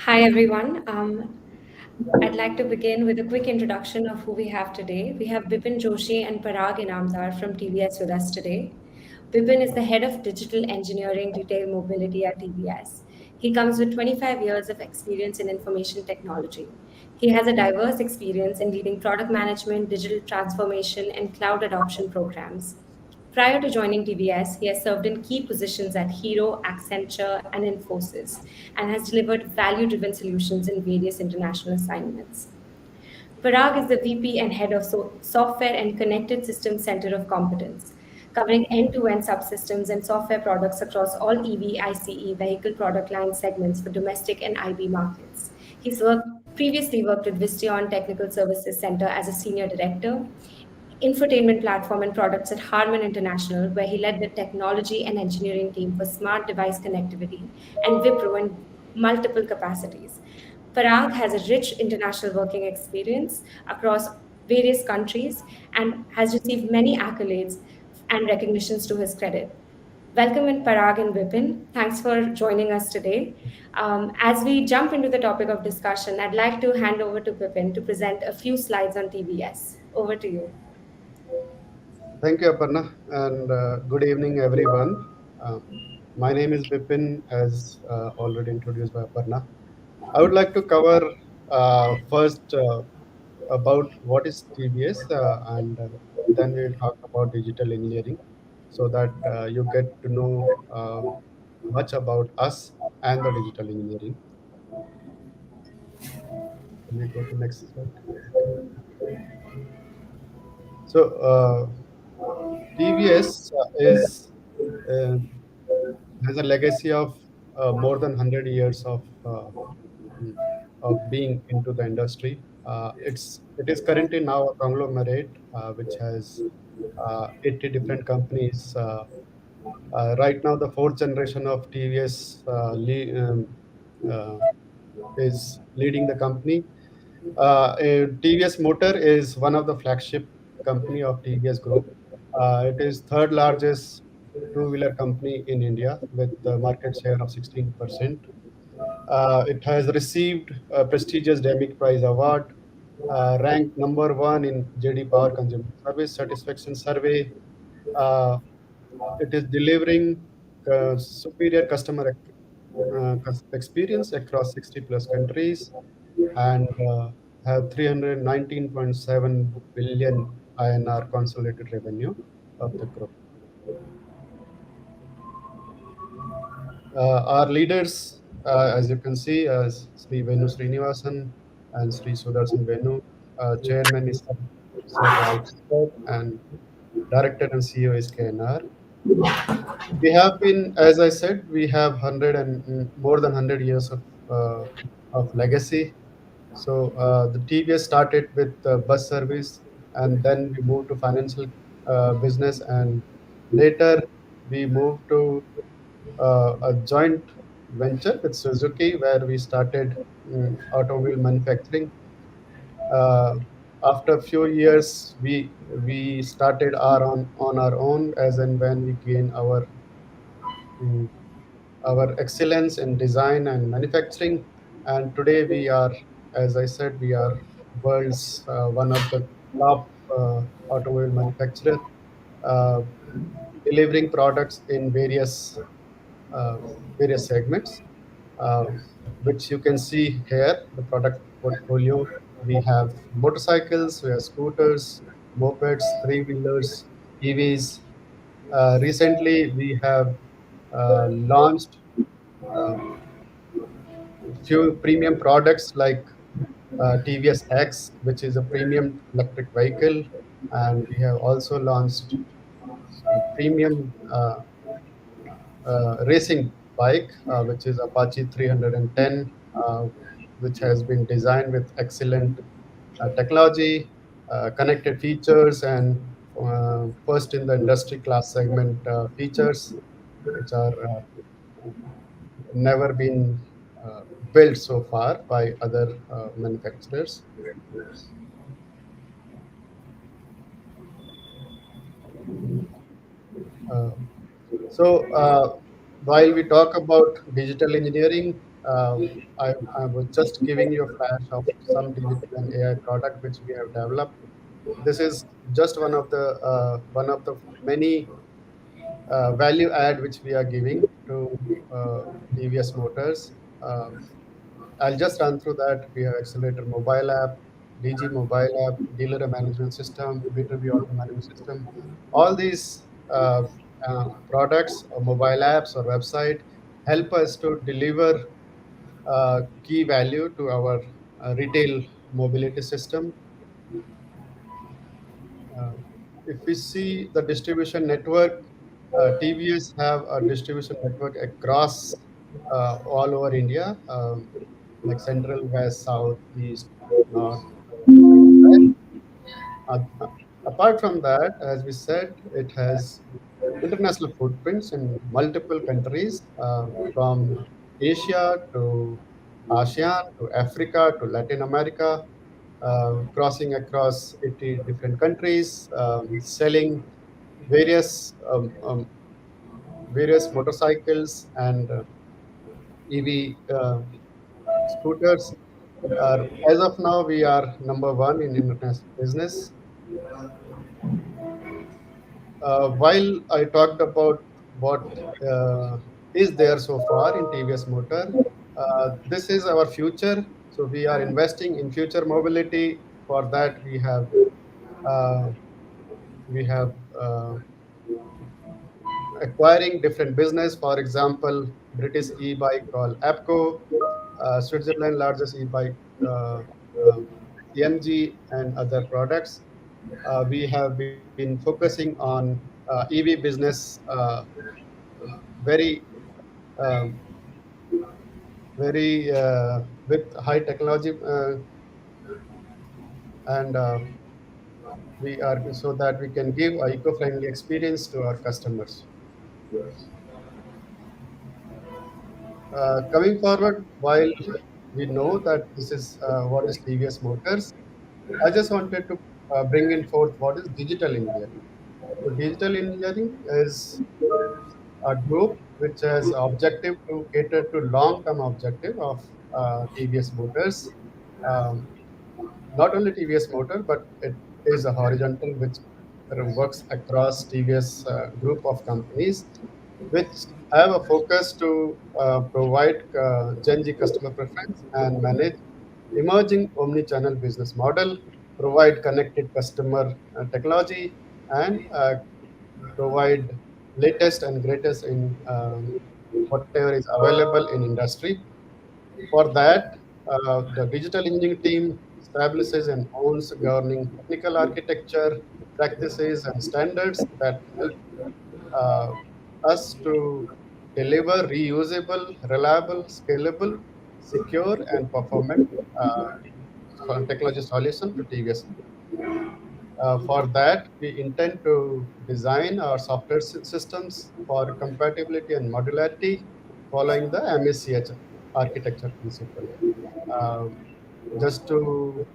Hi, everyone. I'd like to begin with a quick introduction of who we have today. We have Bipin Joshi and Parag Inamdar from TVS with us today. Bipin is the head of digital engineering retail mobility at TVS. He comes with 25 years of experience in information technology. He has a diverse experience in leading product management, digital transformation, and cloud adoption programs. Prior to joining TVS, he has served in key positions at Hero, Accenture, and Infosys, and has delivered value driven solutions in various international assignments. Parag is the VP and head of Software and Connected Systems Center of Competence, covering end to end subsystems and software products across all EV, ICE, vehicle product line segments for domestic and IB markets. Previously worked with Visteon Technical Services Center as a senior director, infotainment platform and products at Harman International, where he led the technology and engineering team for smart device connectivity, and Wipro in multiple capacities. Parag has a rich international working experience across various countries and has received many accolades and recognitions to his credit. Welcome in Parag and Vipin. Thanks for joining us today. As we jump into the topic of discussion, I'd like to hand over to Vipin to present a few slides on TVS. Over to you. Thank you, Aparna, and good evening, everyone. My name is Bipin, as already introduced by Aparna. I would like to cover first about what is TVS, and then we'll talk about digital engineering, so that you get to know much about us and the digital engineering. Can we go to next slide? So, TVS is uh, has a legacy of more than 100 years mm, of being into the industry. It is currently now a conglomerate which has 80 different companies. Right now, the fourth generation of TVS uh, is leading the company. TVS Motor is one of the flagship company of TVS Group. It is third largest two-wheeler company in India with a market share of 16%. It has received a prestigious Demic Prize Award, ranked number one in JD Power Consumer Service Satisfaction Survey. Uh, it is delivering superior customer experience across 60 plus countries and have 319.7 billion INR consolidated revenue of the group. Our leaders, as you can see, Sri Venu Srinivasan and Sri Sudarshan Venu. Chairman is Sir Raj Sir, and Director and CEO is KNR. We have been, as I said, we have more than 100 years of legacy. So the TVS started with bus service, and then we moved to financial business, and later we moved to a joint venture with Suzuki, where we started automobile manufacturing. Uh, After a few years, we started on our own, as and when we gain mm, our excellence in design and manufacturing. And today we are, as I said, we are world's one of the top automobile manufacturer, uh, delivering products in uh, various segments, uh, which you can see here. The product portfolio: we have motorcycles, we have scooters, mopeds, three wheelers, EVs. Recently, we have launched uh, few premium products like TVS X, which is a premium electric vehicle, and we have also launched premium racing bike, which is Apache 310, which has been designed with excellent technology, connected features, and first in the industry class segment features, which are never been uh, built so far by other manufacturers. Uh, so while we talk about digital engineering, I was just giving you a flash of some digital and AI product which we have developed. This is just one of the many value add which we are giving to uh, TVS Motors. I'll just run through that. We have accelerator mobile app, DG mobile app, dealer management system, B2B auto management system. All these products or mobile apps or website help us to deliver key value to our retail mobility system. Uh, if we see the distribution network, TVS have a distribution network across all over India, like central, west, south, east, north, and west. Apart from that, as we said, it has international footprints in multiple countries, from Asia to ASEAN to Africa to Latin America, crossing across 80 different countries, selling various various motorcycles and EV scooters. As of now, we are number one in international business. While I talked about what is there so far in TVS Motor, this is our future. So we are investing in future mobility. For that, uh, we have acquiring different business. For example, British e-bike called APCO, Switzerland largest e-bike, uh, EMG, and other products. We have been focusing on EV business very um, very with high technology, and we are so that we can give a eco-friendly experience to our customers. Coming forward, while we know that this is what is TVS Motors, I just wanted to bring in forth what is digital engineering. So digital engineering is a group which has objective to cater to long-term objective of TVS Motors. Um, Not only TVS Motor, but it is a horizontal which works across TVS group of companies, which have a focus to provide Gen Z customer preference and manage emerging omni-channel business model, provide connected customer technology, and provide latest and greatest in whatever is available in industry. For that, the digital engineering team establishes and owns governing technical architecture, practices, and standards that help uh, us to deliver reusable, reliable, scalable, secure, and performant technology solution to TVS. For that, we intend to design our software systems for compatibility and modularity following the MSCH architecture principle. Um, just to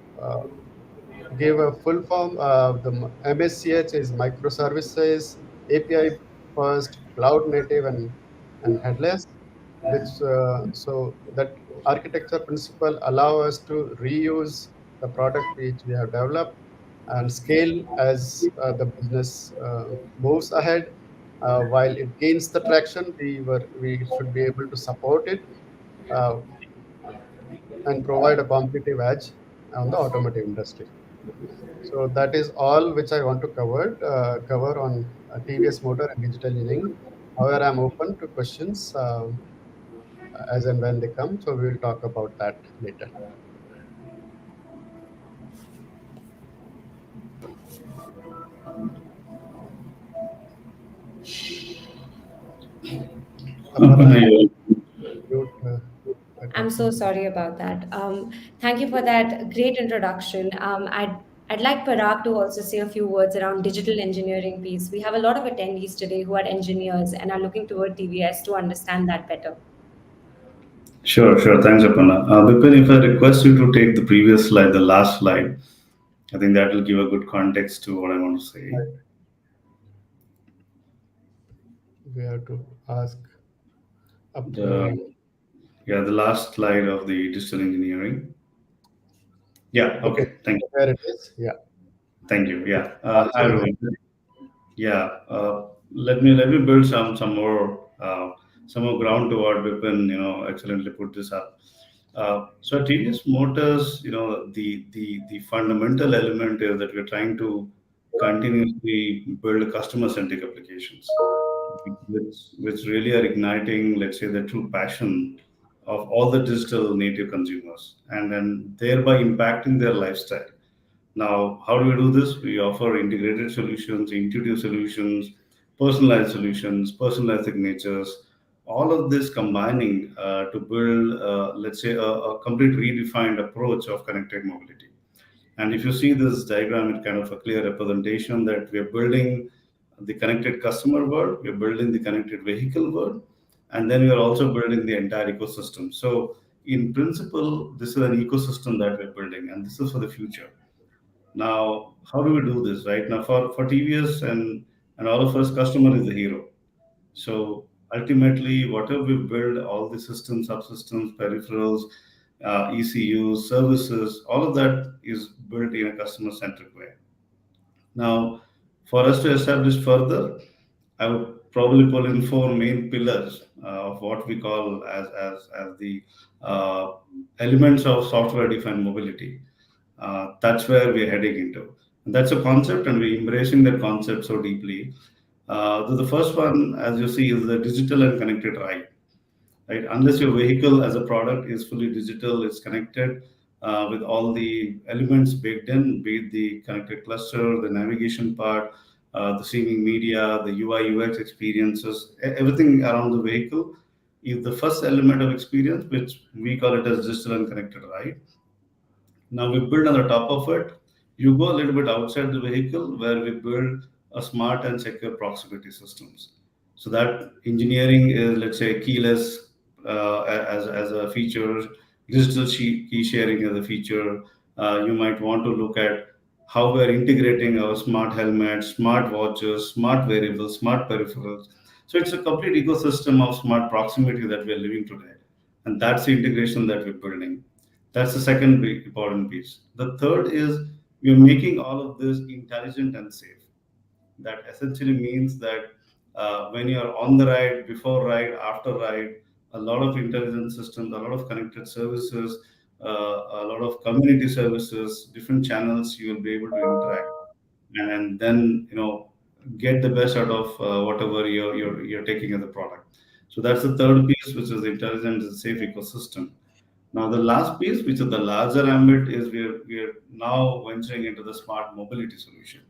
give a full form, the MSCH is microservices, API first, cloud native, and headless. Which so that architecture principle allow us to reuse the product which we have developed and scale as the business moves ahead. While it gains the traction, we should be able to support it uh, and provide a competitive edge on the automotive industry. So that is all which I want to cover on TVS Motor and digital engineering. However, I'm open to questions as and when they come. So we will talk about that later. Parag, mute the I'm so talking. sorry about that. Thank you for that great introduction. I'd like Parag to also say a few words around digital engineering piece. We have a lot of attendees today who are engineers and are looking toward TVS to understand that better. Sure, sure. Thanks, Aparna. Bipin, if I request you to take the previous slide, the last slide, I think that will give a good context to what I want to say. Right. We have to ask up. The Yeah, the last slide of the digital engineering. Yeah, Okay, okay. Thank you. there it is. Yeah. Thank you. Yeah. Hi So everyone. Yeah. Let me build some more ground to what Vipin, excellently put this up. So at TVS Motors, the fundamental element is that we're trying to continuously build customer-centric applications, which really are igniting, let's say, the true passion of all the digital native consumers, and then thereby impacting their lifestyle. Now, how do we do this? We offer integrated solutions, intuitive solutions, personalized signatures, all of this combining to build, let's say, a complete redefined approach of connected mobility. And if you see this diagram, it kind of a clear representation that we are building the connected customer world, we are building the connected vehicle world, and then we are also building the entire ecosystem. So, in principle, this is an ecosystem that we're building, and this is for the future. Now, how do we do this, right? Now, for TVS and all of us, customer is the hero. So ultimately, whatever we build, all the systems, subsystems, peripherals, ECUs, services, all of that is built in a customer-centric way. Now, for us to establish further, I would probably pull in four main pillars of what we call as the uh, elements of software-defined mobility. That's where we're heading into. And that's a concept, and we're embracing that concept so deeply. The first one, as you see, is the digital and connected ride. Right? Unless your vehicle as a product is fully digital, it's connected with all the elements baked in, be it the connected cluster, the navigation part, the streaming media, the UI UX experiences, everything around the vehicle is the first element of experience, which we call it as digital and connected ride. Now we build on the top of it. You go a little bit outside the vehicle where we build a smart and secure proximity systems. So that engineering is, let's say, keyless as a feature, digital key sharing as a feature. You might want to look at how we're integrating our smart helmets, smart watches, smart wearables, smart peripherals. So it's a complete ecosystem of smart proximity that we're living today. And that's the integration that we're building. That's the second big important piece. The third is we're making all of this intelligent and safe. That essentially means that when you're on the ride, before ride, after ride, a lot of intelligence systems, a lot of connected services, a lot of community services, different channels you will be able to interact, and then get the best out of whatever you're taking as a product. So that's the third piece, which is the intelligent and safe ecosystem. Now, the last piece, which is the larger ambit, is we're now venturing into the smart mobility solution,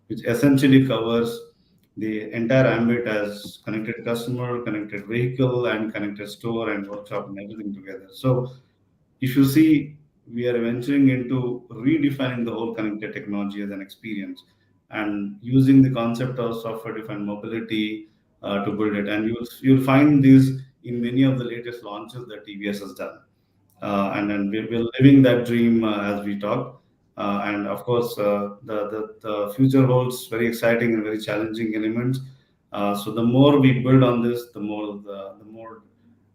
which essentially covers the entire ambit as connected customer, connected vehicle, and connected store and workshop and everything together. So, if you see, we are venturing into redefining the whole connected technology as an experience and using the concept of software-defined mobility to build it. And you'll find these in many of the latest launches that TVS has done. And then we're living that dream as we talk. And of course, the future holds very exciting and very challenging elements. So the more we build on this, the more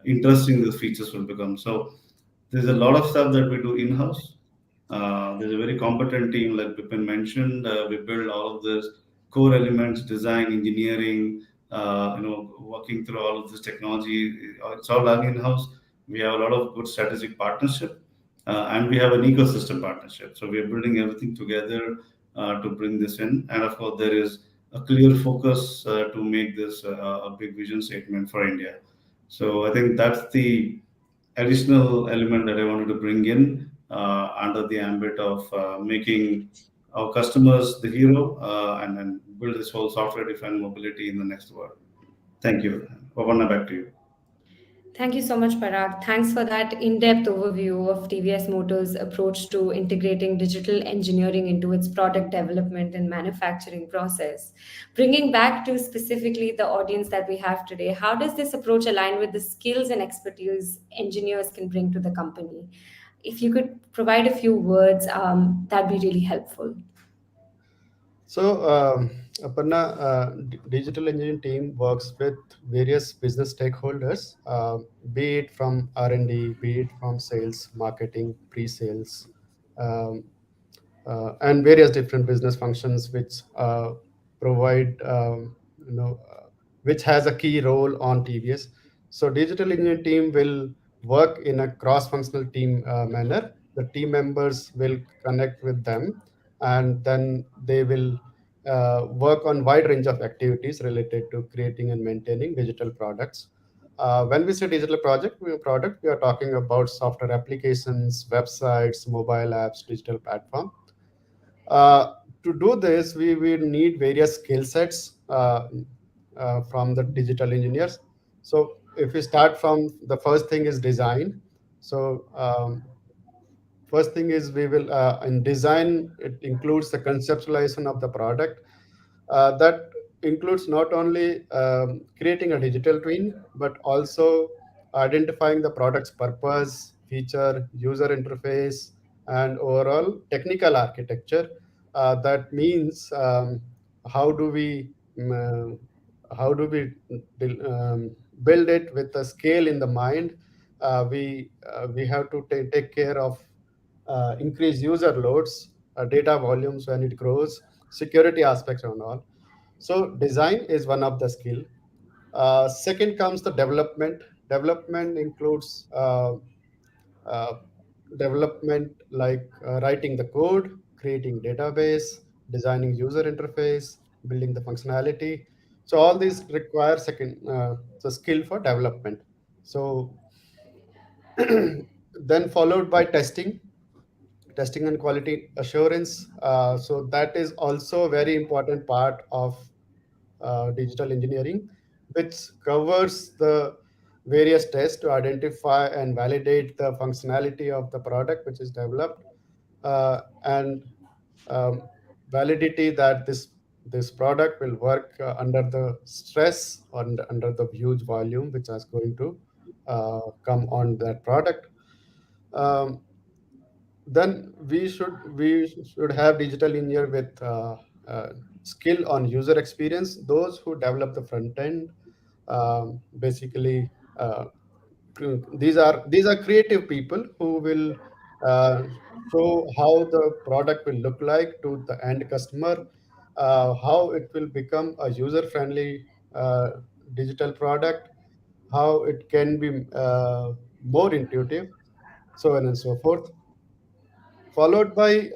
interesting these features will become. So there's a lot of stuff that we do in-house. There's a very competent team, like Bipin mentioned. We build all of this core elements, design, engineering, working through all of this technology. It's all done in-house. We have a lot of good strategic partnership, and we have an ecosystem partnership. So we are building everything together to bring this in. And of course, there is a clear focus to make this a big vision statement for India. So I think that's the additional element that I wanted to bring in under the ambit of making our customers the hero and then build this whole software defined mobility in the next world. Thank you. Pavanna, back to you. Thank you so much, Parag. Thanks for that in depth overview of TVS Motors' approach to integrating digital engineering into its product development and manufacturing process. Bringing back to specifically the audience that we have today, how does this approach align with the skills and expertise engineers can bring to the company? If you could provide a few words, that'd be really helpful. So Aparna, digital engineering team works with various business stakeholders, be it from R&D, be it from sales, marketing, pre-sales, um, and various different business functions which provide, which has a key role on TVS. So digital engineering team will work in a cross-functional team manner. The team members will connect with them, and then they will work on wide range of activities related to creating and maintaining digital products. When we say digital product, we are talking about software applications, websites, mobile apps, digital platform. uh, to do this, we will need various skill sets from the digital engineers. So if we start from the first thing is design. So first thing is we will in design, it includes the conceptualization of the product. That includes not only creating a digital twin, but also identifying the product's purpose, feature, user interface, and overall technical architecture. That means how do we how do we build it with a scale in the mind. We have to take care of increase user loads, data volumes when it grows, security aspects and all. So design is one of the skill. Second comes the development. Development includes uh, development like writing the code, creating database, designing user interface, building the functionality. So all these require second the skill for development. So then followed by testing and quality assurance. So that is also a very important part of digital engineering, which covers the various tests to identify and validate the functionality of the product which is developed, and um, validity that this product will work under the stress or under the huge volume which is going to come on that product. Um, then we should have digital engineer with skill on user experience. Those who develop the front end, basically, these are creative people who will uh, show how the product will look like to the end customer, how it will become a user friendly digital product, how it can be more intuitive, so on and so forth. Followed by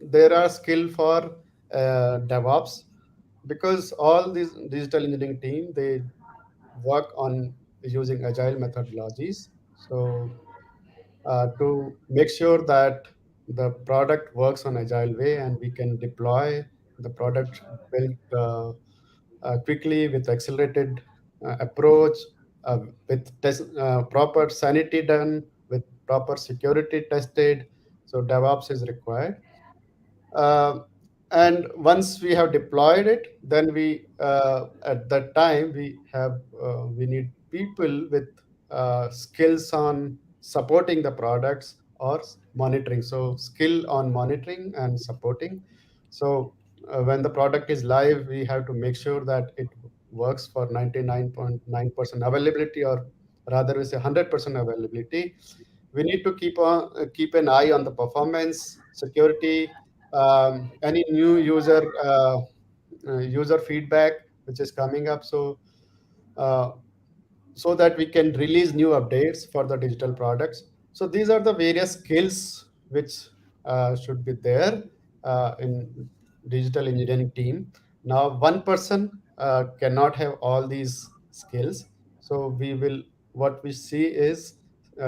there are skill for DevOps, because all these digital engineering team, they work on using agile methodologies. So to make sure that the product works on agile way and we can deploy the product built quickly with accelerated approach, uh, with proper sanity done, with proper security tested. So DevOps is required. uh, and once we have deployed it, then we at that time we need people with skills on supporting the products or monitoring. So skill on monitoring and supporting. So when the product is live, we have to make sure that it works for 99.9% availability, or rather we say 100% availability. We need to keep an eye on the performance, security, any new user feedback which is coming up. Uh, so that we can release new updates for the digital products. So these are the various skills which should be there in digital engineering team. Now, one person cannot have all these skills. So what we see is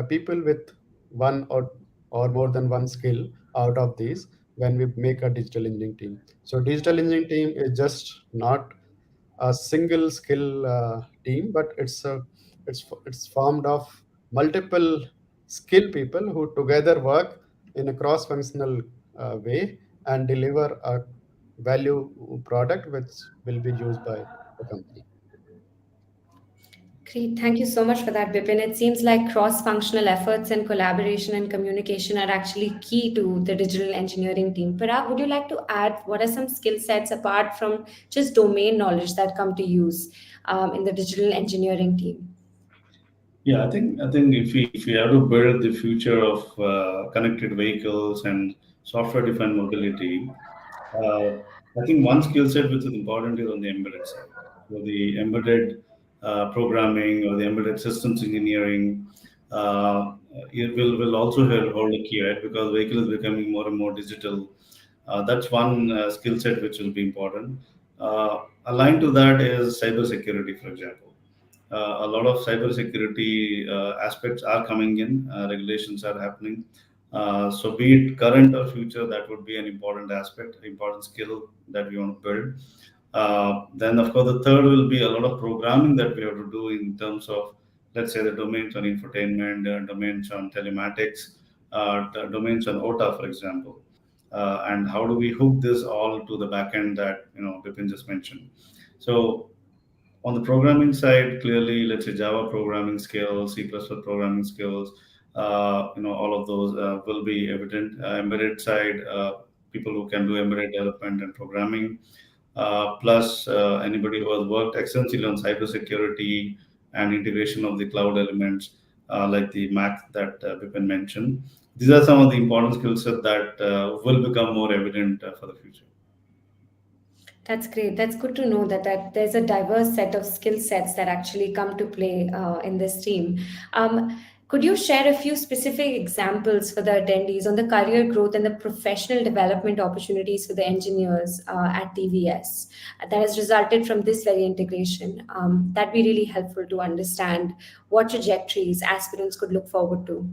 people with one or more than one skill out of these when we make a digital engineering team. So digital engineering team is just not a single skill team, but it's formed of multiple skill people who together work in a cross-functional way and deliver a value product which will be used by the company. Great. Thank you so much for that, Bipin. It seems like cross-functional efforts and collaboration and communication are actually key to the digital engineering team. Parag, would you like to add what are some skill sets apart from just domain knowledge that come to use in the digital engineering team? Yeah, I think if we have to build the future of connected vehicles and software defined mobility, uh, I think one skill set which is important is on the embedded side. So the embedded programming or the embedded systems engineering, it will also hold a key, right? Because vehicle is becoming more and more digital. That's one skill set which will be important. Aligned to that is cybersecurity, for example. A lot of cybersecurity aspects are coming in, regulations are happening. So, be it current or future, that would be an important aspect, important skill that we want to build. Then, of course, the third will be a lot of programming that we have to do in terms of, let's say, the domains on infotainment, domains on telematics, domains on OTA, for example. And how do we hook this all to the backend that Bipin just mentioned? So on the programming side, clearly, let's say Java programming skills, C++ programming skills, all of those will be evident. Embedded side, people who can do embedded development and programming, plus anybody who has worked extensively on cybersecurity and integration of the cloud elements, like the Mac that Bipin mentioned. These are some of the important skill sets that will become more evident for the future. That's great. That's good to know that there's a diverse set of skill sets that actually come to play in this team. Could you share a few specific examples for the attendees on the career growth and the professional development opportunities for the engineers at TVS that has resulted from this very integration? That'd be really helpful to understand what trajectories aspirants could look forward to.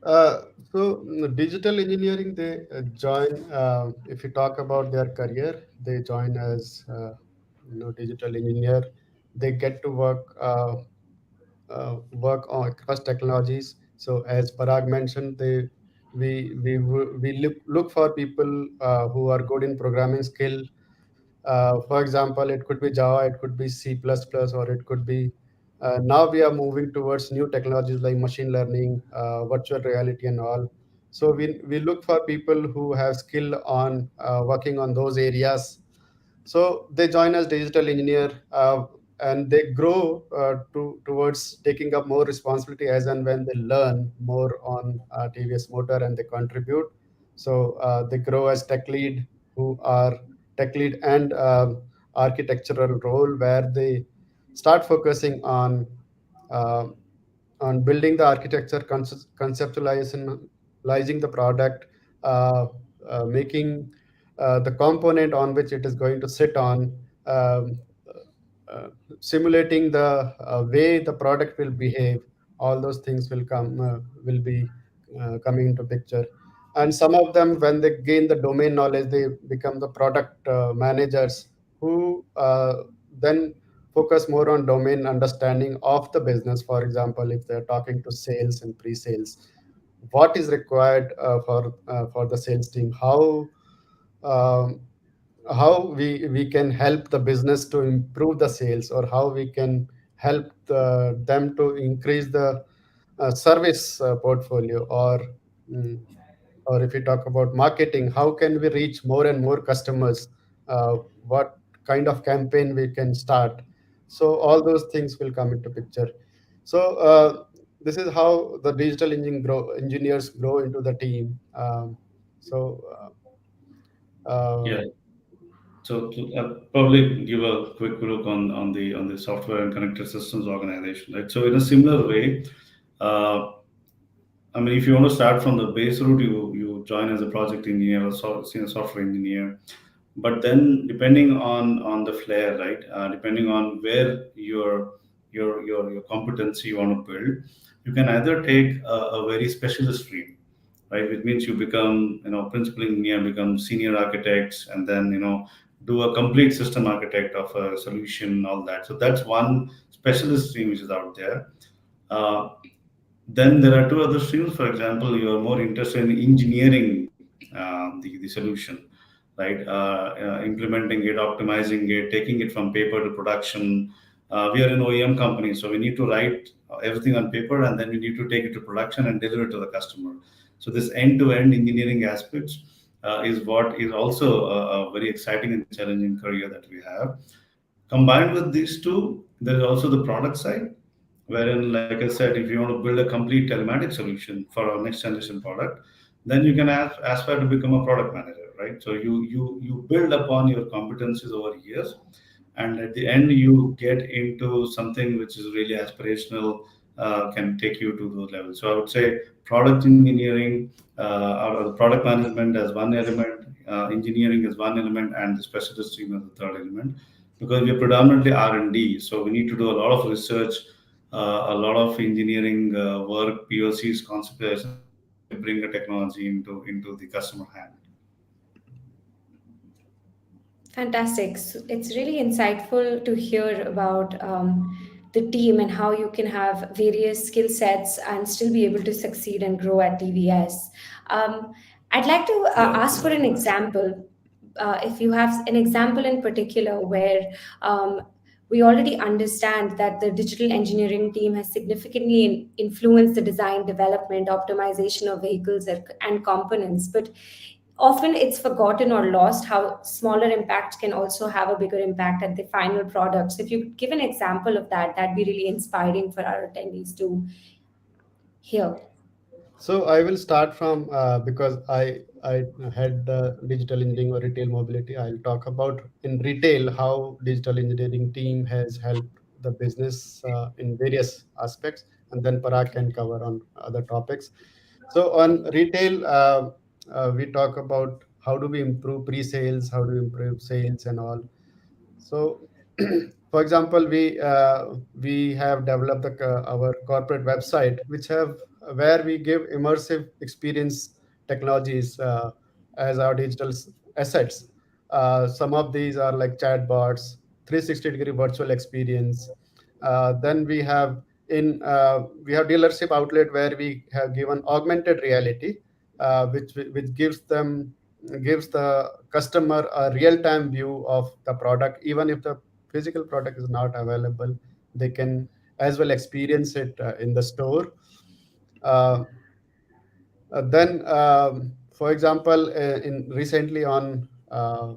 Uh, Digital engineering, they join. If you talk about their career, they join as digital engineer. They get to work on across technologies. So as Parag mentioned, we look for people who are good in programming skill. For example, it could be Java, it could be C++, or it could be now we are moving towards new technologies like machine learning, virtual reality, and all. So we look for people who have skill on working on those areas. So they join as digital engineer, and they grow towards taking up more responsibility as and when they learn more on TVS Motor and they contribute. So they grow as tech lead, who are tech lead and architectural role, where they start focusing uh, on building the architecture, conceptualizing the product, uh, making the component on which it is going to sit on, um, uh, simulating the way the product will behave. All those things will be coming into picture. And some of them, when they gain the domain knowledge, they become the product managers who then focus more on domain understanding of the business. For example, if they're talking to sales and pre-sales, what is required for the sales team, um, how we can help the business to improve the sales, or how we can help them to increase the service portfolio, mm, or if we talk about marketing, how can we reach more and more customers, what kind of campaign we can start. So all those things will come into picture. So this is how the engineers grow into the team. So Yeah. uh, So I'll probably give a quick look on the software and connected systems organization, right? So in a similar way, uh, I mean, if you want to start from the base route, you join as a project engineer or senior software engineer. But then, depending on the flair, right? Depending on where your competency you want to build, you can either take a very specialist stream, right? Which means you become, principal engineer, become senior architects, and then do a complete system architect of a solution, all that. So that's one specialist stream which is out there. Uh, then there are two other streams. For example, you are more interested in engineering the solution. right? Implementing it, optimizing it, taking it from paper to production. We are an OEM company, so we need to write everything on paper, and then we need to take it to production and deliver it to the customer. So this end-to-end engineering aspects is what is also a very exciting and challenging career that we have. Combined with these two, there is also the product side, wherein, like I said, if you want to build a complete telematic solution for our next generation product, then you can aspire to become a product manager, right? So you build upon your competencies over years, and at the end you get into something which is really aspirational, can take you to those levels. So I would say product engineering, or product management as one element, engineering as one element, and the specialist team as the third element, because we are predominantly R&D, so we need to do a lot of research, a lot of engineering work, POCs, conceptualization, to bring the technology into the customer hand. Fantastic. So it's really insightful to hear about the team and how you can have various skill sets and still be able to succeed and grow at TVS. Um, I'd like to Yeah. ask for an example. If you have an example in particular where um, we already understand that the digital engineering team has significantly influenced the design, development, optimization of vehicles and components, but often it's forgotten or lost how smaller impact can also have a bigger impact at the final product. So if you could give an example of that, that'd be really inspiring for our attendees to hear. So I will start from because I had the digital engineering or retail mobility. I'll talk about in retail how digital engineering team has helped the business in various aspects, and then Parag can cover on other topics. So on retail, we talk about how do we improve pre-sales, how do we improve sales and all. So, for example, we have developed our corporate website, which have where we give immersive experience technologies as our digital assets. Some of these are like chatbots, 360-degree virtual experience. Then we have dealership outlet where we have given augmented reality, which gives the customer a real-time view of the product. Even if the physical product is not available, they can as well experience it in the store. uh, then For example, in recently uh,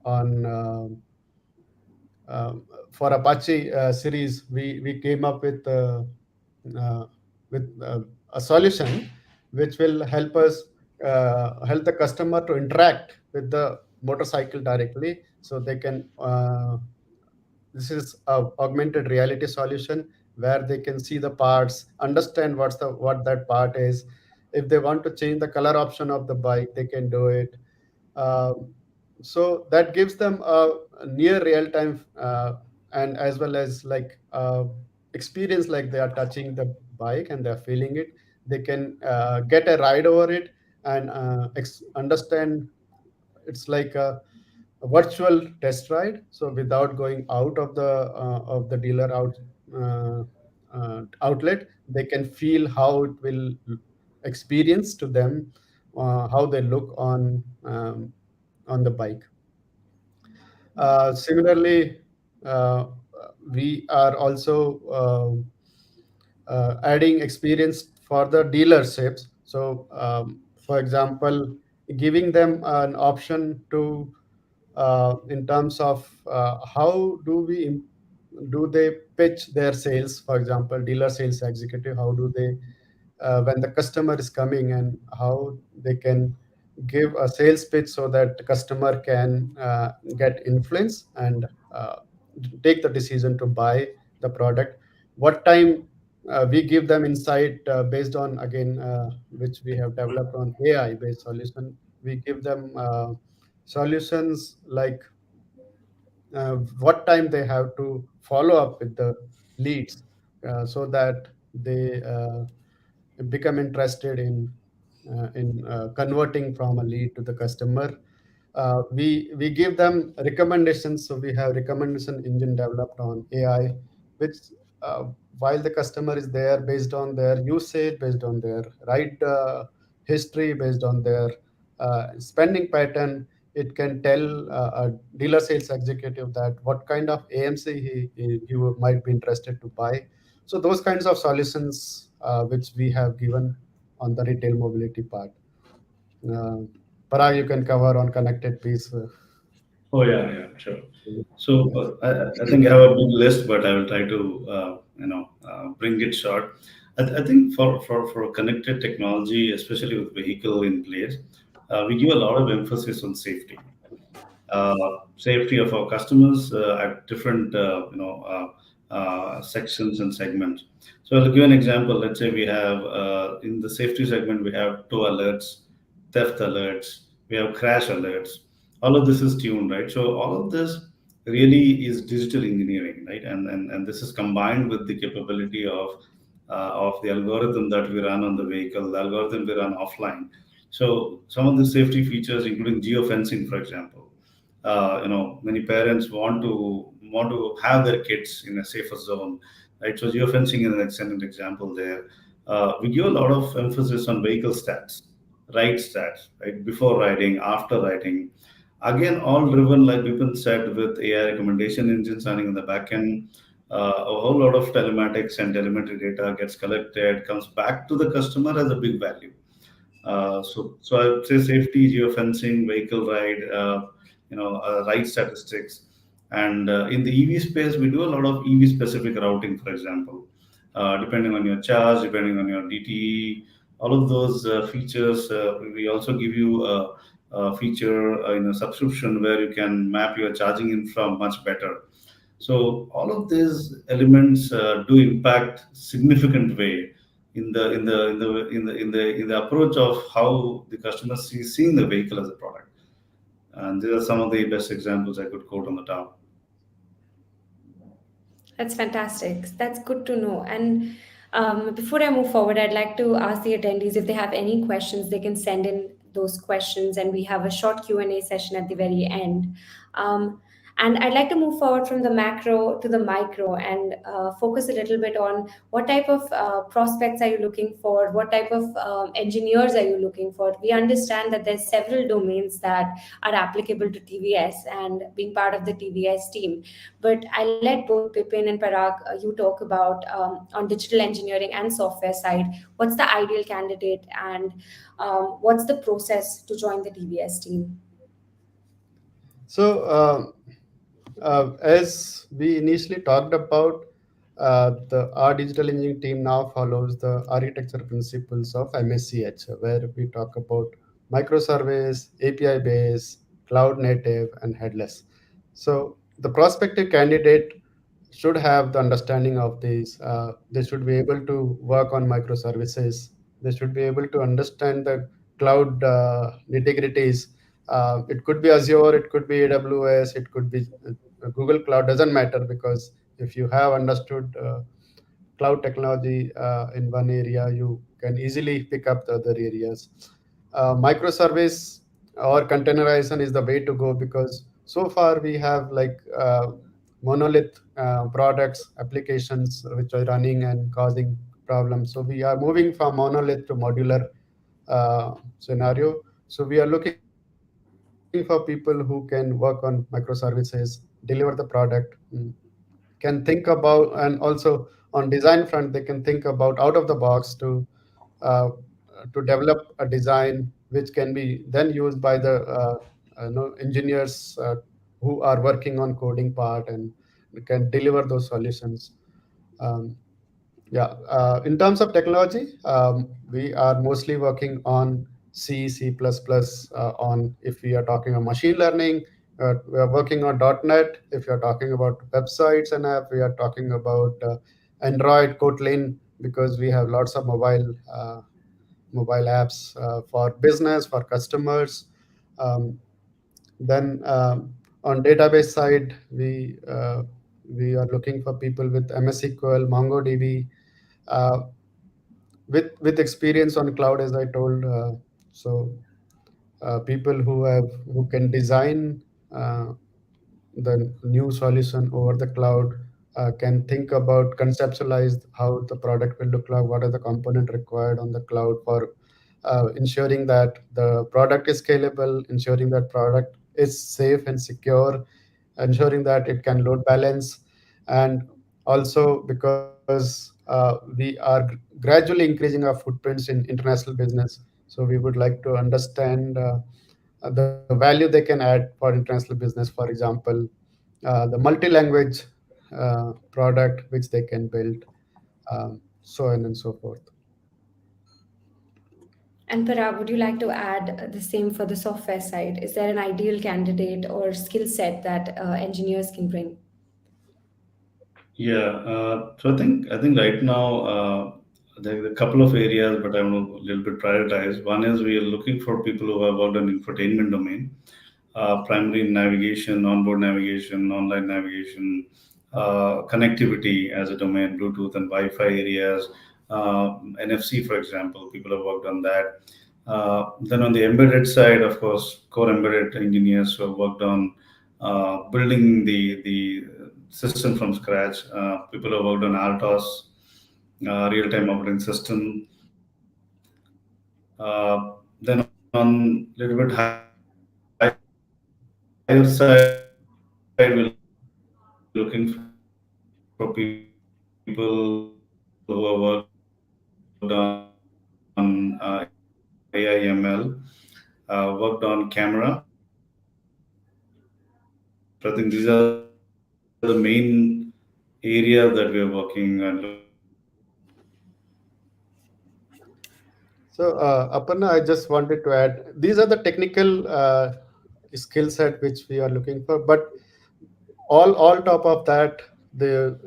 on for Apache series, we came up uh, with a solution which will help the customer to interact with the motorcycle directly, so they can. This is a augmented reality solution where they can see the parts, understand what that part is. If they want to change the color option of the bike, they can do it. um, so that gives them a near real time and as well as like experience, like they are touching the bike and they're feeling it. They can get a ride over it and understand. It's like a virtual test ride, so without going out of the dealer uh, outlet, they can feel how it will experience to them, how they look on the bike. Similarly, uh, we are also adding experience for the dealerships. So, for example, giving them an option to, in terms of how do they pitch their sales. For example, dealer sales executive, how do they when the customer is coming, and how they can give a sales pitch so that the customer can get influence and take the decision to buy the product. What time we give them insight based on, again, which we have developed on AI based solution. We give them solutions like what time they have to follow up with the leads, so that they become interested in converting from a lead to the customer. We give them recommendations, so we have recommendation engine developed on AI, which uh, while the customer is there, based on their usage, based on their ride history, based on their spending pattern. It can tell a dealer sales executive that what kind of AMC he might be interested to buy. So those kinds of solutions which we have given on the retail mobility part. Uh, Parag, you can cover on connected piece. Oh yeah, yeah, sure. So I think I have a big list, but I will try to bring it short. I think for connected technology, especially with vehicle in place, we give a lot of emphasis on safety, safety of our customers at different sections and segments. So I'll give an example. Let's say we have in the safety segment we have tow alerts, theft alerts, we have crash alerts. All of this is tuned, right? So all of this really is digital engineering, right? And this is combined with the capability of the algorithm that we run on the vehicle, the algorithm we run offline. So some of the safety features, including geofencing, for example, many parents want to have their kids in a safer zone, right? So geofencing is an excellent example there. We give a lot of emphasis on vehicle stats, ride stats, right? Before riding, after riding. Again, all driven, like Vipin said, with AI recommendation engines running in the back end. A whole lot of telematics and telemetry data gets collected, comes back to the customer as a big value. So I would say safety, geofencing, vehicle ride, ride statistics, and in the EV space, we do a lot of EV specific routing, for example, depending on your charge, depending on your DTE, all of those features. We also give you a feature in a subscription where you can map your charging infra much better. So all of these elements do impact significant way in the approach of how the customer seeing the vehicle as a product. And these are some of the best examples I could quote on the top. That's fantastic. That's good to know. And before I move forward, I'd like to ask the attendees if they have any questions, they can send in those questions, and we have a short Q&A session at the very end. Um, and I'd like to move forward from the macro to the micro and focus a little bit on what type of prospects are you looking for? What type of engineers are you looking for? We understand that there's several domains that are applicable to TVS and being part of the TVS team. But I'll let both Pipin and Parag, you talk about on digital engineering and software side, what's the ideal candidate and what's the process to join the TVS team? So, as we initially talked about, our digital engineering team now follows the architecture principles of MSCH, where we talk about microservice, API based, cloud native, and headless. So, the prospective candidate should have the understanding of these. They should be able to work on microservices. They should be able to understand the cloud nitty-gritties. It could be Azure, it could be AWS, it could be Google Cloud. Doesn't matter, because if you have understood cloud technology in one area, you can easily pick up the other areas. Microservice or containerization is the way to go, because so far we have like monolith products, applications which are running and causing problems. So we are moving from monolith to modular scenario. So we are looking for people who can work on microservices, deliver the product, can think about, and also on design front, they can think about out of the box uh, to develop a design which can be then used by the engineers who are working on coding part, and can deliver those solutions. Um, yeah, in terms of technology, we are mostly working on C, C++. On if we are talking on machine learning, we are working on .NET. If you are talking about websites and app, we are talking about Android, Kotlin, because we have lots of mobile apps for business, for customers. Um, then on database side, we are looking for people with MS SQL, MongoDB, uh, with experience on cloud, as I told. So people who can design the new solution over the cloud, can think about conceptualize how the product will look like, what are the component required on the cloud for ensuring that the product is scalable, ensuring that product is safe and secure, ensuring that it can load balance, and also because we are gradually increasing our footprints in international business. So we would like to understand the value they can add for international business. For example, the multi-language product which they can build, so on and so forth. And Parag, would you like to add the same for the software side? Is there an ideal candidate or skill set that engineers can bring? Yeah, so I think right now there are a couple of areas, but I want to a little bit prioritize. One is we are looking for people who have worked on infotainment domain, primary navigation, onboard navigation, online navigation, connectivity as a domain, Bluetooth and Wi-Fi areas, NFC, for example. People have worked on that. Then on the embedded side, of course, core embedded engineers who have worked on building the system from scratch. People who have worked on RTOS, real-time operating system. Then on little bit higher side, we're looking for people who have worked on AIML, worked on camera. So I think these are the main areas that we are working and looking for people who have worked on. So, Aparna, I just wanted to add, these are the technical skill set which we are looking for, but all top of that, the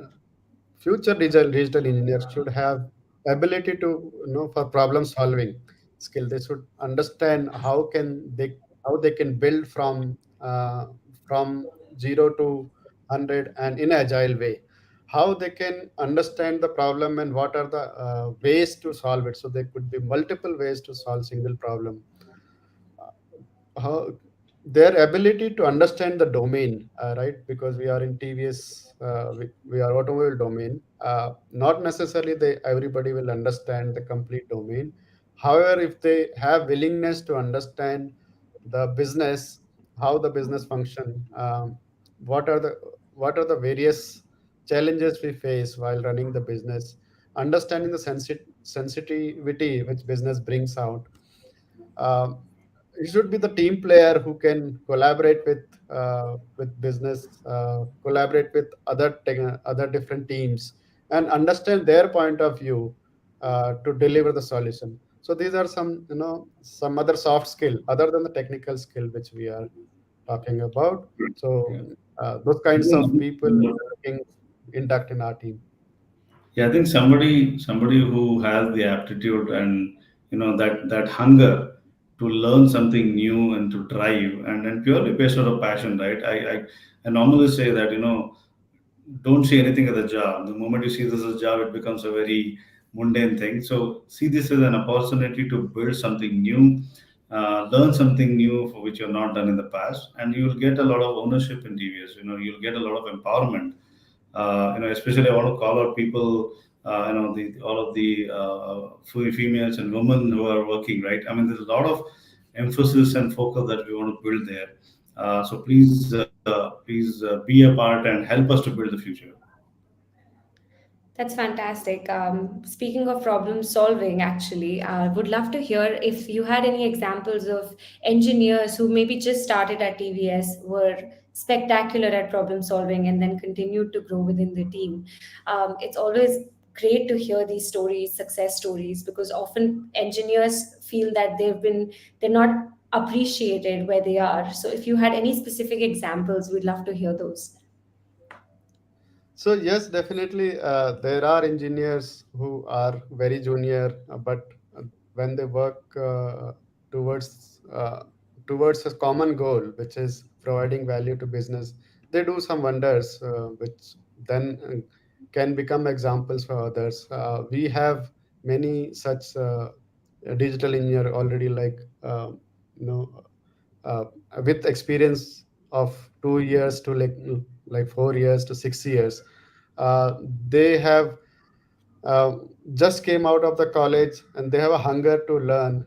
future digital engineers should have ability to, for problem solving skill. They should understand how they can build from 0 to 100 and in agile way, how they can understand the problem and what are the ways to solve it. So there could be multiple ways to solve single problem. How their ability to understand the domain, right? Because we are in TVS, we are automobile domain. Not necessarily everybody will understand the complete domain. However, if they have willingness to understand the business, how the business function, what are the what are the various challenges we face while running the business, understanding the sensitivity which business brings out. Um, it should be the team player who can collaborate with business, collaborate with other different teams, and understand their point of view to deliver the solution. So these are some other soft skill other than the technical skill which we are talking about. So those kinds of people are looking induct in our team. Yeah, I think somebody who has the aptitude and that hunger to learn something new and to drive and purely based on a passion, right? I normally say that don't see anything as a job. The moment you see this as a job, it becomes a very mundane thing. So see this as an opportunity to build something new, learn something new for which you're not done in the past, and you will get a lot of ownership in TVS. You'll get a lot of empowerment. Especially I want to call out people, all of the females and women who are working, right? I mean, there's a lot of emphasis and focus that we want to build there. So please be a part and help us to build the future. That's fantastic. Speaking of problem solving, actually, I would love to hear if you had any examples of engineers who maybe just started at TVS, were spectacular at problem solving, and then continued to grow within the team. It's always great to hear these stories, success stories, because often engineers feel that they're not appreciated where they are. So if you had any specific examples, we'd love to hear those. So yes, definitely, there are engineers who are very junior, but when they work towards towards a common goal, which is providing value to business, they do some wonders, which then can become examples for others. We have many such digital engineer already, like you know, uh, with experience of 2 years to like 4 years to 6 years. uh, they have uh, just came out of the college and they have a hunger to learn.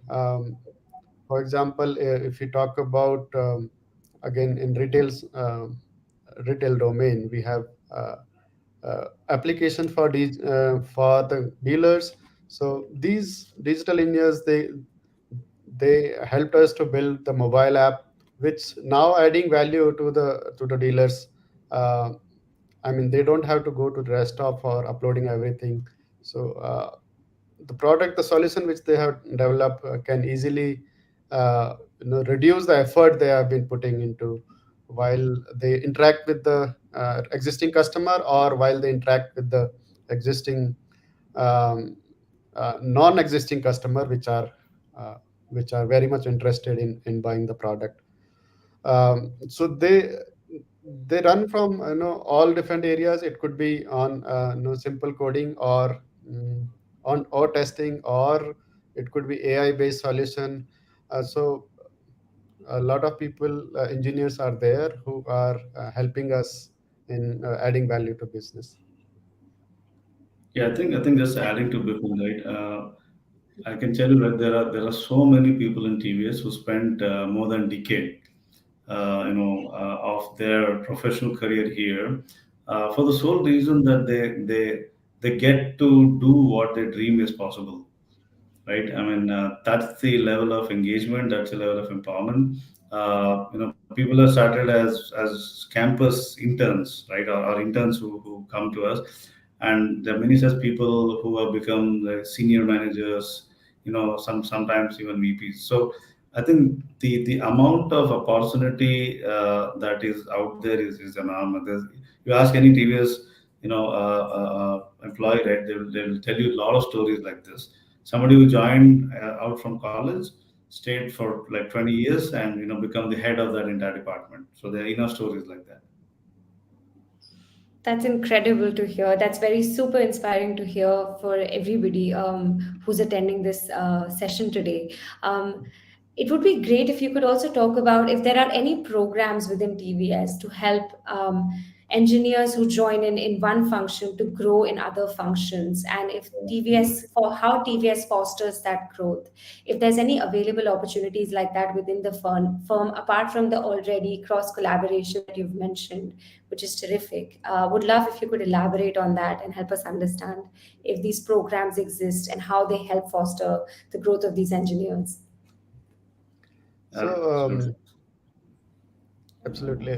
For example, if we talk about again in retail domain, we have application for the dealers. So these digital engineers, they helped us to build the mobile app, which now adding value to the dealers. Uh, I mean, they don't have to go to the desktop for uploading everything. So the solution which they have developed can easily reduce the effort they have been putting into while they interact with the existing customer, or while they interact with the existing um, non-existing customer uh, which are very much interested in buying the product. So they run from all different areas. It could be on simple coding, or on or testing, or it could be AI based solution. So a lot of people, engineers are there who are helping us in adding value to business. Yeah, I think just adding to Bipin, right? I can tell you that there are so many people in TVS who spent more than decade, of their professional career here, for the sole reason that they get to do what they dream is possible, right? I mean, that's the level of engagement, that's the level of empowerment. People are started as campus interns, right, or interns who come to us, and there are many such people who have become the senior managers, sometimes even VPs. So I think the amount of opportunity that is out there is enormous. You ask any TVS, employee, right? They will tell you a lot of stories like this. Somebody who joined out from college, stayed for like 20 years, and become the head of that entire department. So there are enough stories like that. That's incredible to hear. That's very super inspiring to hear for everybody who's attending this session today. Um, it would be great if you could also talk about if there are any programs within TVS to help engineers who join in one function to grow in other functions, and if TVS, for how TVS fosters that growth. If there's any available opportunities like that within the firm apart from the already cross collaboration that you've mentioned, which is terrific. Would love if you could elaborate on that and help us understand if these programs exist and how they help foster the growth of these engineers. So Absolutely. absolutely,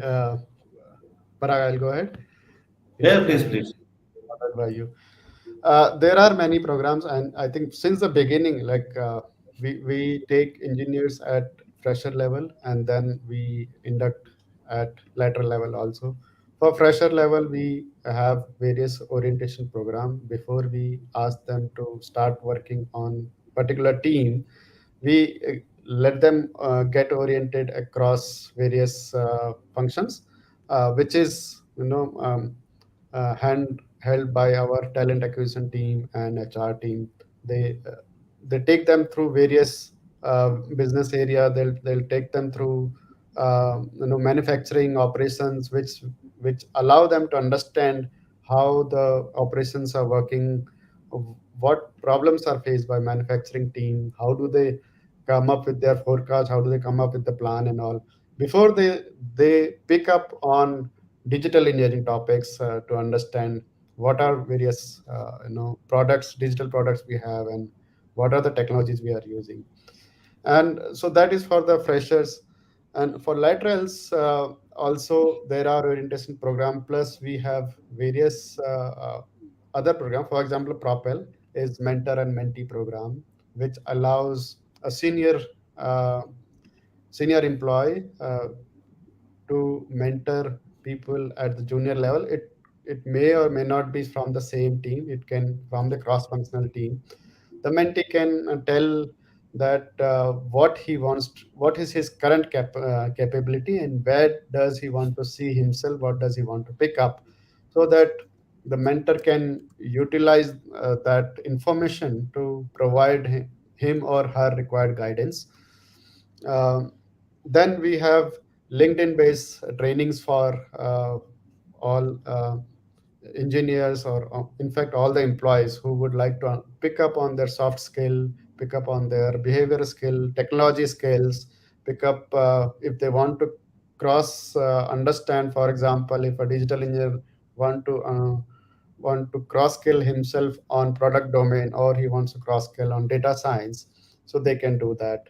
Parag, I'll go ahead Yeah, if please, I'm please. bothered by you. There are many programs, and I think since the beginning, like we take engineers at fresher level, and then we induct at lateral level also. For fresher level, we have various orientation program before we ask them to start working on particular team. We let them get oriented across various functions, which is hand held by our talent acquisition team and HR team. They take them through various business area. They'll take them through manufacturing operations, which allow them to understand how the operations are working, what problems are faced by manufacturing team, how do they come up with their forecast, how do they come up with the plan and all before they pick up on digital engineering topics, to understand what are various products, digital products we have, and what are the technologies we are using. And so that is for the freshers. And for laterals, also there are orientation program, plus we have various other program. For example, Propel is mentor and mentee program, which allows a uh, senior employee to mentor people at the junior level. It may or may not be from the same team. It can from the cross functional team. The mentee can tell that what he wants, what is his current capability, and where does he want to see himself, what does he want to pick up, so that the mentor can utilize that information to provide him or her required guidance. Um, then we have LinkedIn based trainings for all engineers, or in fact all the employees who would like to pick up on their soft skill, pick up on their behavior skill, technology skills, pick up if they want to cross understand. For example, if a digital engineer want to cross skill himself on product domain, or he wants to cross skill on data science, so they can do that.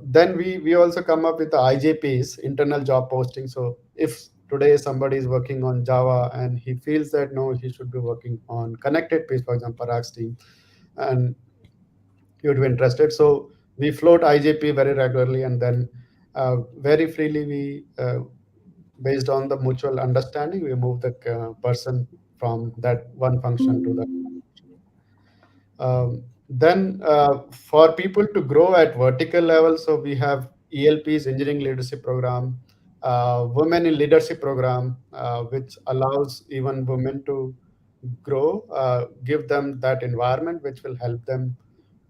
Then we also come up with the IJPs, internal job posting. So if today somebody is working on Java and he feels that no, he should be working on connected piece, for example, Parag's team, and you would be interested. So we float IJP very regularly, and then very freely based on the mutual understanding, we move the person from that one function to the. Then for people to grow at vertical level, so we have ELPs, Engineering Leadership Program, Women in Leadership Program, which allows even women to grow, give them that environment which will help them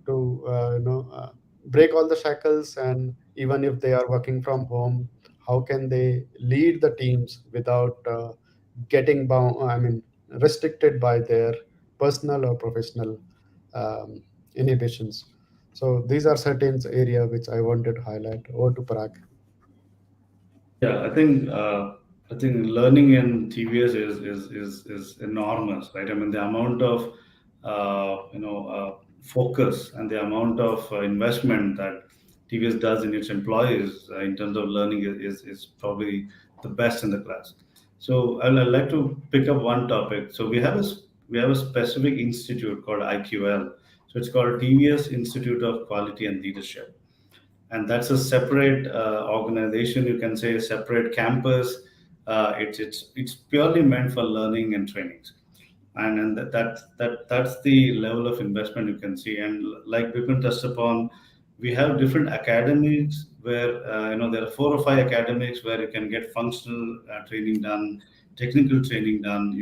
to break all the shackles. And even if they are working from home, how can they lead the teams without getting bound, I mean, restricted by their personal or professional um, inhibitions. So these are certain area which I wanted to highlight. Over to Parag. Yeah, I think learning in TVS is enormous, right? I mean, the amount of focus and the amount of investment that TVS does in its employees in terms of learning is probably the best in the class. So I'd like to pick up one topic. So we have a specific institute called IQL. So it's called TVS Institute of Quality and Leadership, and that's a separate organization. You can say a separate campus. It's purely meant for learning and trainings, and that's the level of investment you can see. And like Vipin touched upon, we have different academics where there are 4 or 5 academics where you can get functional training done, technical training done.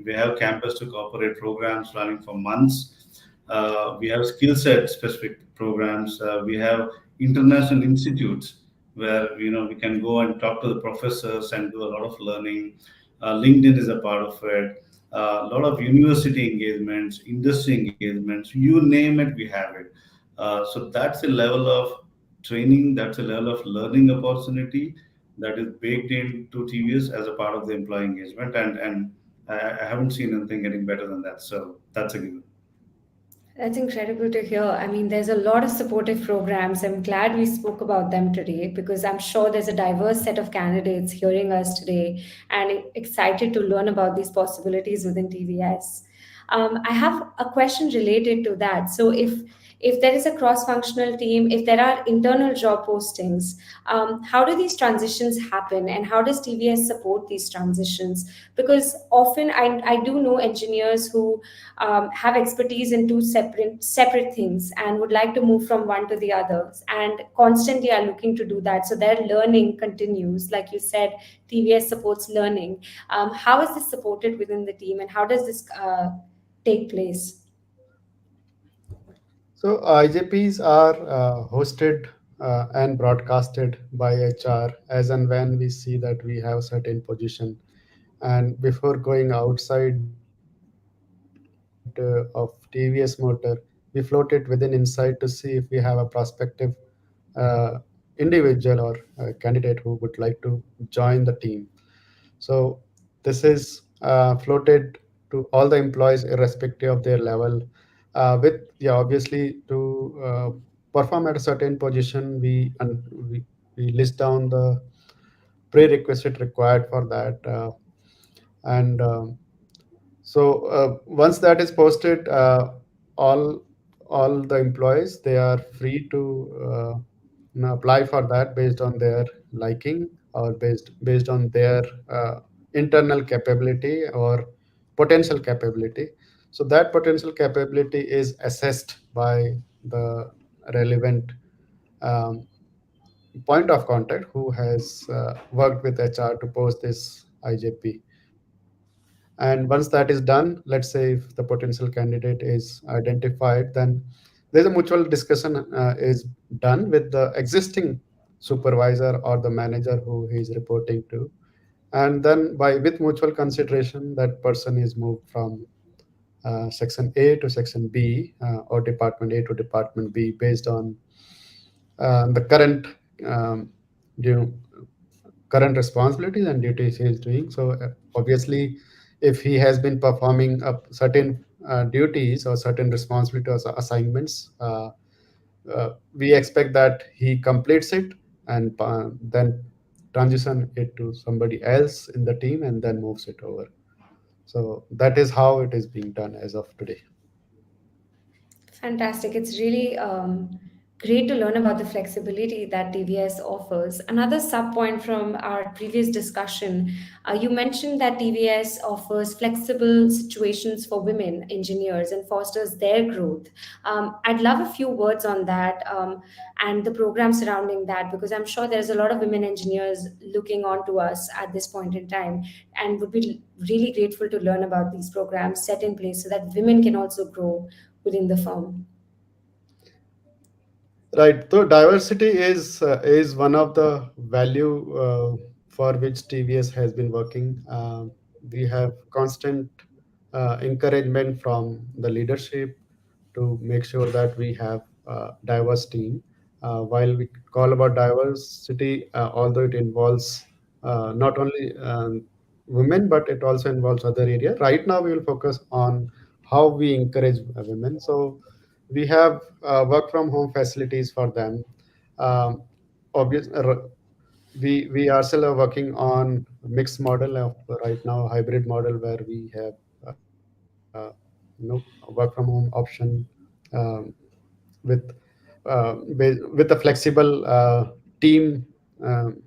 We have campus to corporate programs running for months. We have skill set specific programs. We have international institutes where we can go and talk to the professors and do a lot of learning. LinkedIn is a part of it. A lot of university engagements, industry engagements, you name it, we have it. So that's a level of training, that's a level of learning opportunity that is baked into TVS as a part of the employee engagement, and I haven't seen anything getting better than that. So that's a given. That's incredible to hear. I mean, there's a lot of supportive programs. I'm glad we spoke about them today because I'm sure there's a diverse set of candidates hearing us today and excited to learn about these possibilities within TVS. I have a question related to that. So, if there is a cross-functional team, if there are internal job postings, how do these transitions happen, and how does TVS support these transitions? Because often I do know engineers who have expertise in two separate things and would like to move from one to the other and constantly are looking to do that so their learning continues. Like you said, TVS supports learning. How is this supported within the team, and how does this take place? So IJPs are hosted and broadcasted by HR as and when we see that we have certain position. And before going outside of TVS Motor, we float it within Insight to see if we have a prospective individual or candidate who would like to join the team. So this is floated to all the employees irrespective of their level. With yeah, obviously to perform at a certain position, we list down the prerequisite required for that, and so once that is posted, all all the employees, they are free to apply for that based on their liking, or based on their internal capability or potential capability. So that potential capability is assessed by the relevant um, point of contact who has worked with HR to post this IJP. And once that is done, let's say if the potential candidate is identified, then there's a mutual discussion is done with the existing supervisor or the manager who he is reporting to. and then by with mutual consideration, that person is moved from section A to section B, or department A to department B, based on the current um, you know, current responsibilities and duties he is doing. So obviously, if he has been performing up certain duties or certain responsibilities or assignments, we expect that he completes it and then transition it to somebody else in the team and then moves it over. So that is how it is being done as of today. Fantastic. It's really great to learn about the flexibility that TVS offers. Another sub point from our previous discussion, you mentioned that TVS offers flexible situations for women engineers and fosters their growth. I'd love a few words on that, and the program surrounding that, because I'm sure there's a lot of women engineers looking on to us at this point in time and would be really grateful to learn about these programs set in place so that women can also grow within the firm. Right. So diversity is one of the value for which TVS has been working. We have constant encouragement from the leadership to make sure that we have a diverse team. While we call about diversity, although it involves not only women, but it also involves other areas. Right now, we will focus on how we encourage women. So we have work from home facilities for them. Um, obvious, we ourselves are working on mixed model of right now hybrid model where we have work from home option um, with with a flexible team um,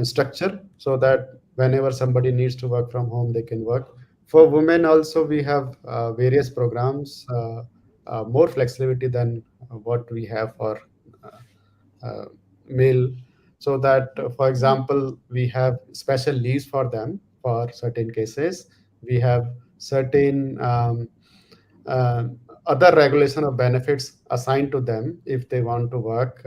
structure, so that whenever somebody needs to work from home they can work. For women also we have various programs, more flexibility than what we have for uh, male, so that for example we have special leaves for them for certain cases. We have certain uh, other regulation of benefits assigned to them if they want to work,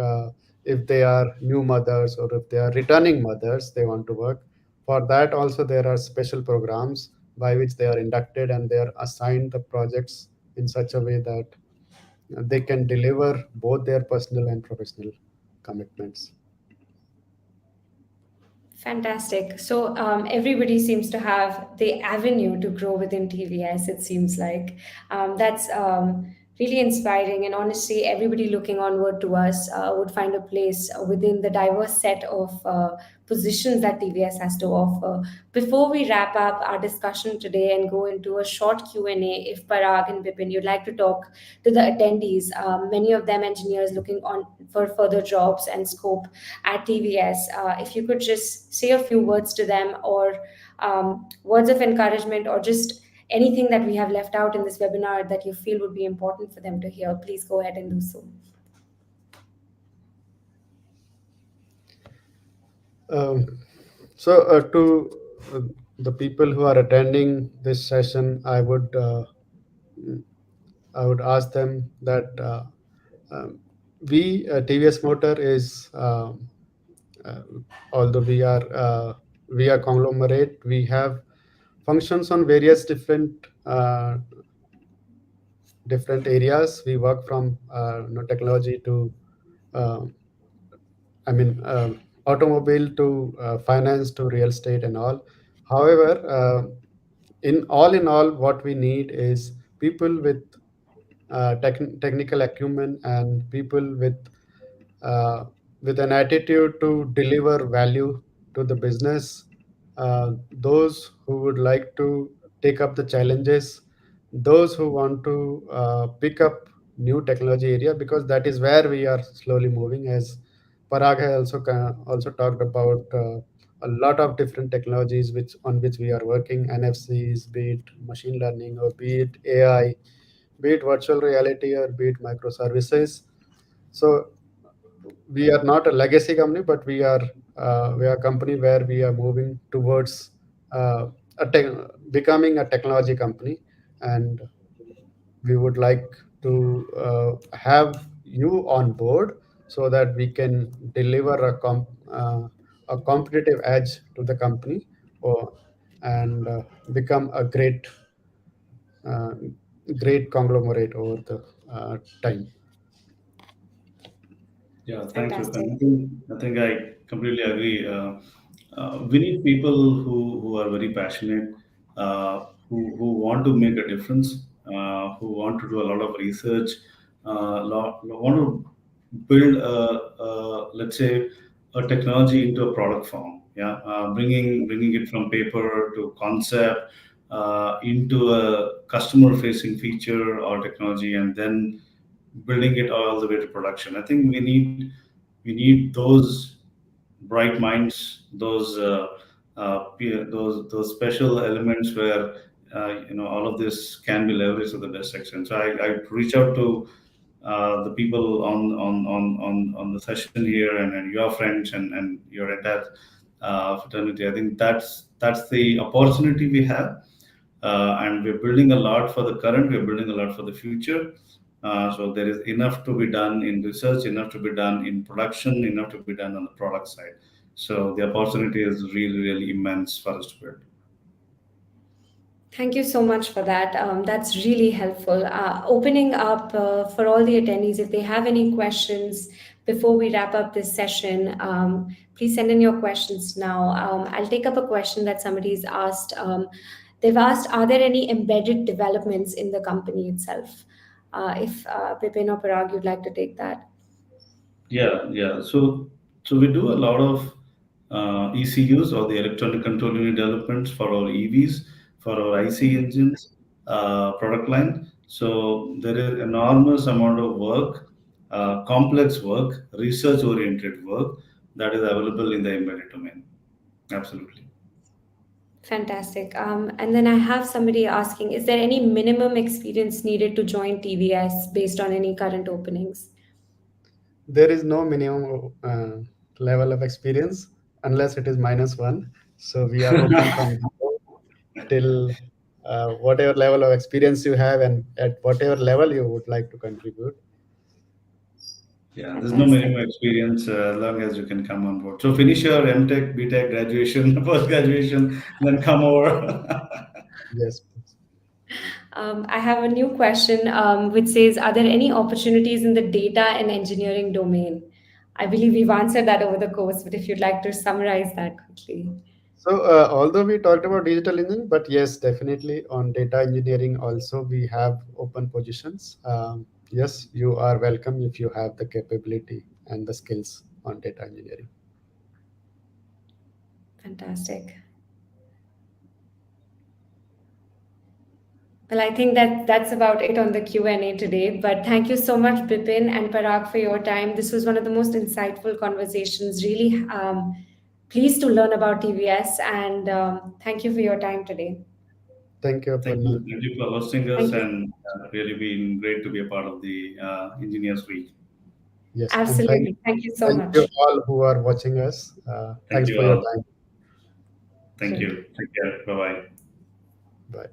if they are new mothers or if they are returning mothers they want to work. For that also there are special programs by which they are inducted and they are assigned the projects in such a way that they can deliver both their personal and professional commitments. Fantastic. So everybody seems to have the avenue to grow within TVS, it seems like. That's really inspiring. And honestly, everybody looking onward to us would find a place within the diverse set of positions that TVS has to offer. Before we wrap up our discussion today and go into a short Q&A, if Parag and Bipin, you'd like to talk to the attendees, many of them engineers looking on for further jobs and scope at TVS. If you could just say a few words to them, or words of encouragement, or just anything that we have left out in this webinar that you feel would be important for them to hear, please go ahead and do so. Um, to uh, the people who are attending this session, I would ask them that we TVS Motor is uh, although we are conglomerate, we have functions on various different areas. We work from technology to uh, I mean, automobile to finance to real estate and all. However, in all, what we need is people with technical acumen and people uh, with an attitude to deliver value to the business. Those who would like to take up the challenges, those who want to pick up new technology area, because that is where we are slowly moving. As Parag has also talked about a lot of different technologies which on which we are working, NFCs, be it machine learning or be it AI, be it virtual reality or be it microservices. So we are not a legacy company, but we are a company where we are moving towards uh, becoming a technology company, and we would like to have you on board so that we can deliver a competitive edge to the company and become a uh, great conglomerate over the time. Yeah, thank you. Fantastic. And I think I completely agree. We need people who are very passionate, who want to make a difference, who want to do a lot of research, want to build let's say a technology into a product form. Yeah, bringing it from paper to concept into a customer facing feature or technology, and then building it all the way to production. I think we need those bright minds, those special elements where all of this can be leveraged to the best extent. So I reach out to the people on the session here, and your friends, and your entire fraternity. I think that's the opportunity we have, and we're building a lot for the current. We're building a lot for the future. So there is enough to be done in research, enough to be done in production, enough to be done on the product side. So the opportunity is really, really immense for us to build. Thank you so much for that. That's really helpful. Opening up for all the attendees, if they have any questions before we wrap up this session, please send in your questions now. I'll take up a question that somebody's asked. They've asked, are there any embedded developments in the company itself? If Bipin or Parag, you'd like to take that. Yeah, yeah. So we do a lot of ECUs, or the electronic control unit developments, for our EVs, for our IC engines product line. So there is enormous amount of work, complex work, research oriented work that is available in the embedded domain. Absolutely. Fantastic. And then I have somebody asking, is there any minimum experience needed to join TVS based on any current openings? There is no minimum level of experience unless it is -1. So we are open from zero till whatever level of experience you have and at whatever level you would like to contribute. Yeah, there's no Fantastic. minimum experience as long as you can come on board. So finish your MTech, BTech graduation, post graduation, then come over. Yes. I have a new question which says, are there any opportunities in the data and engineering domain? I believe we've answered that over the course, but if you'd like to summarize that quickly. So, although we talked about digital engineering, but yes, definitely on data engineering also we have open positions. Yes, you are welcome if you have the capability and the skills on data engineering. Fantastic. Well, I think that that's about it on the Q&A today. But thank you so much, Bipin and Parag, for your time. This was one of the most insightful conversations. Really pleased to learn about TVS, and thank you for your time today. Thank you, Thank you. Aparna. Thank you for hosting us, Thank you. and really been great to be a part of the Engineers Week. Yes, and Absolutely. Thank you so thank you much. all who are watching us. Thank Thanks you for your all. time. Thank Great. you. Take care. Bye bye. Bye.